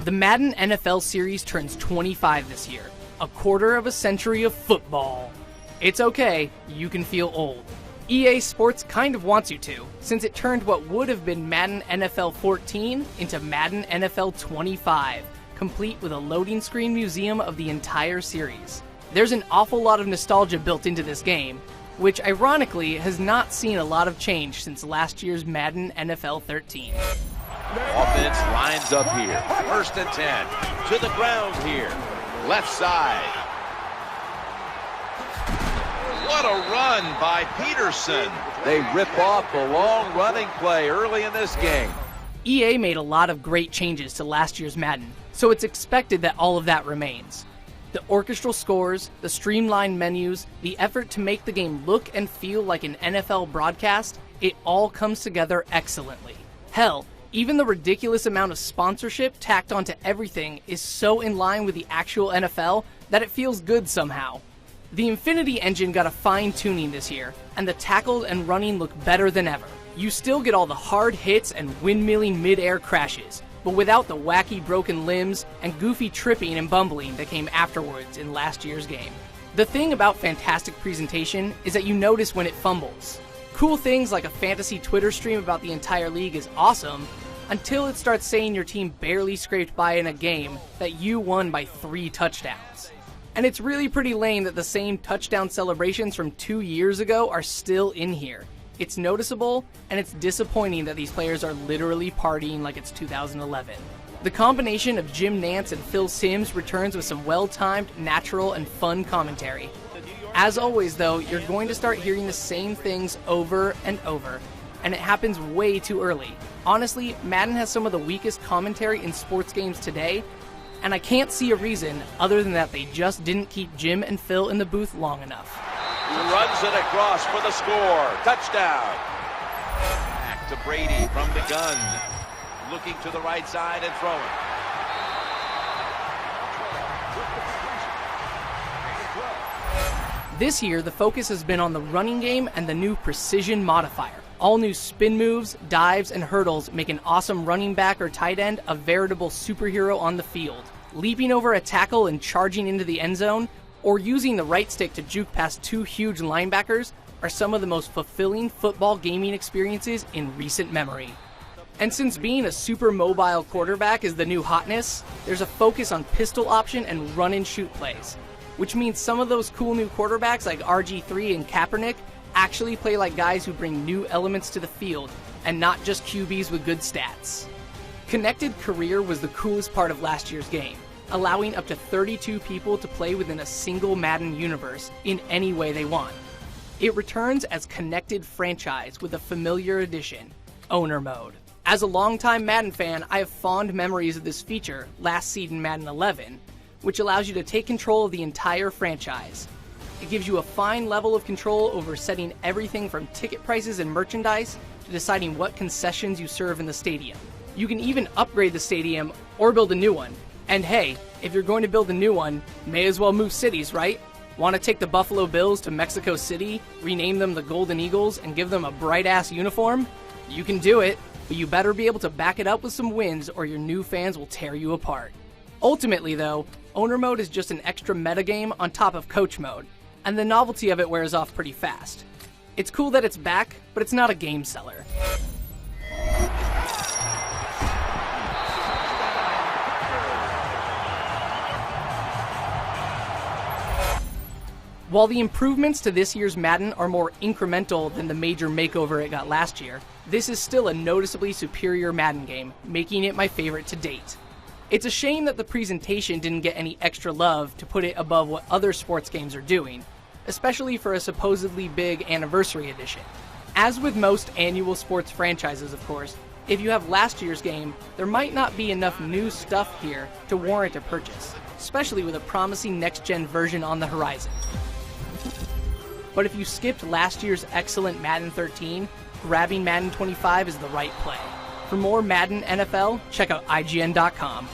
The Madden NFL series turns 25 this year, a quarter of a century of football. It's okay, you can feel old. EA Sports kind of wants you to, since it turned what would have been Madden NFL 14 into Madden NFL 25, complete with a loading screen museum of the entire series. There's an awful lot of nostalgia built into this game, which ironically has not seen a lot of change since last year's Madden NFL 13. Offense lines up here. 1st and 10. To the ground here. Left side. What a run by Peterson. They rip off the long running play early in this game. EA made a lot of great changes to last year's Madden, so it's expected that all of that remains. The orchestral scores, the streamlined menus, the effort to make the game look and feel like an NFL broadcast, it all comes together excellently. Hell, even the ridiculous amount of sponsorship tacked onto everything is so in line with the actual NFL that it feels good somehow. The Infinity engine got a fine-tuning this year, and the tackles and running look better than ever. You still get all the hard hits and windmilling mid-air crashes, but without the wacky broken limbs and goofy tripping and bumbling that came afterwards in last year's game. The thing about fantastic presentation is that you notice when it fumbles. Cool things like a fantasy Twitter stream about the entire league is awesome, until it starts saying your team barely scraped by in a game that you won by 3 touchdowns. And it's really pretty lame that the same touchdown celebrations from 2 years ago are still in here. It's noticeable, and it's disappointing that these players are literally partying like it's 2011. The combination of Jim Nantz and Phil Simms returns with some well-timed, natural, and fun commentary. As always though, you're going to start hearing the same things over and over, and it happens way too early. Honestly, Madden has some of the weakest commentary in sports games today, and I can't see a reason other than that they just didn't keep Jim and Phil in the booth long enough. He runs it across for the score. Touchdown. Back to Brady from the gun. Looking to the right side and throwing. This year, the focus has been on the running game and the new precision modifier. All new spin moves, dives, and hurdles make an awesome running back or tight end a veritable superhero on the field. Leaping over a tackle and charging into the end zone, or using the right stick to juke past 2 huge linebackers are some of the most fulfilling football gaming experiences in recent memory. And since being a super mobile quarterback is the new hotness, there's a focus on pistol option and run and shoot plays, which means some of those cool new quarterbacks like RG3 and Kaepernick actually play like guys who bring new elements to the field, and not just QBs with good stats. Connected Career was the coolest part of last year's game, allowing up to 32 people to play within a single Madden universe in any way they want. It returns as Connected Franchise with a familiar addition, Owner Mode. As a longtime Madden fan, I have fond memories of this feature last season Madden 11, which allows you to take control of the entire franchise. It gives you a fine level of control over setting everything from ticket prices and merchandise to deciding what concessions you serve in the stadium. You can even upgrade the stadium or build a new one. And hey, if you're going to build a new one, may as well move cities, right? Want to take the Buffalo Bills to Mexico City, rename them the Golden Eagles, and give them a bright-ass uniform? You can do it, but you better be able to back it up with some wins or your new fans will tear you apart. Ultimately though, Owner Mode is just an extra metagame on top of Coach Mode, and the novelty of it wears off pretty fast. It's cool that it's back, but it's not a game seller. While the improvements to this year's Madden are more incremental than the major makeover it got last year, this is still a noticeably superior Madden game, making it my favorite to date. It's a shame that the presentation didn't get any extra love to put it above what other sports games are doing, especially for a supposedly big anniversary edition. As with most annual sports franchises, of course, if you have last year's game, there might not be enough new stuff here to warrant a purchase, especially with a promising next-gen version on the horizon. But if you skipped last year's excellent Madden 13, grabbing Madden 25 is the right play. For more Madden NFL, check out IGN.com.